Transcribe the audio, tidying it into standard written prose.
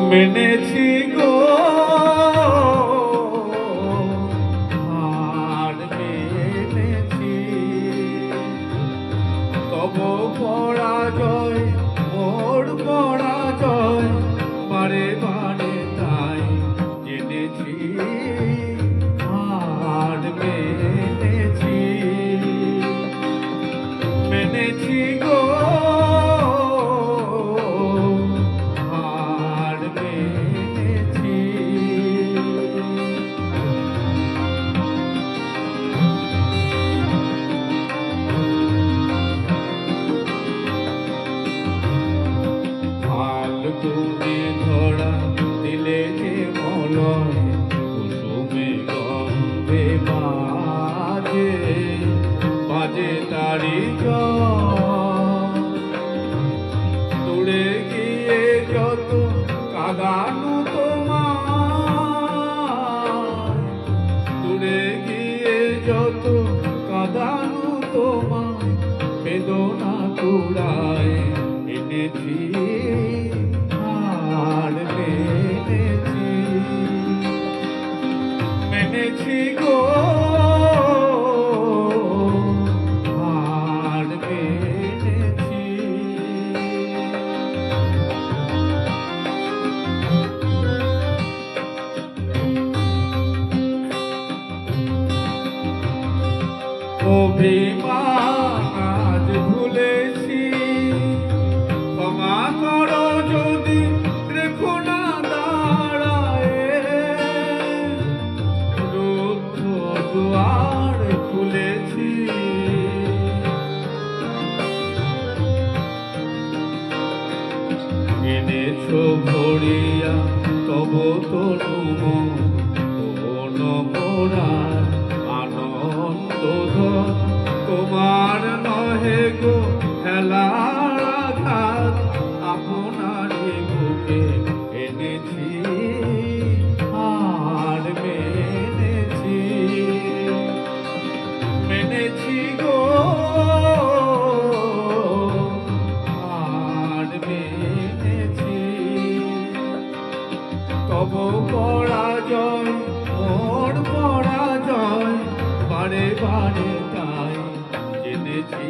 মেনেছি গো হার মেনেছি, তব পরাজয় মোর পরাজয় বারে বারে তাই জেনেছি হার মেনেছি। মেনেছি গো হার মেনেছি। ফাল্গুনে ধরা দিলে যে মলয় কুসুমে গন্ধে বাজে বাজে তারি দূরে গিয়ে যত কাঁদানু তোমার, দূরে গিয়ে যত কাঁদানু তোমার বেদনা কুড়ায় এনেছি হার মেনেছি। মেনেছি গো হার মেনেছি। অভিমান আজ ভুলেছি, ক্ষমা করো যদি রেখো না দাঁড়ায়, রুদ্ধ দুয়ার খুলেছি। এনেছো ভরিয়া তব তনু মন মোরার আনন্দ তোমার নহে গো হেলার আঘাত, আপনারই বুকে এনেছি হার মেনেছি। মেনেছি গো হার মেনেছি, তব পরাজয় মোর পরাজয় বারে বারে তাই জেনেছি।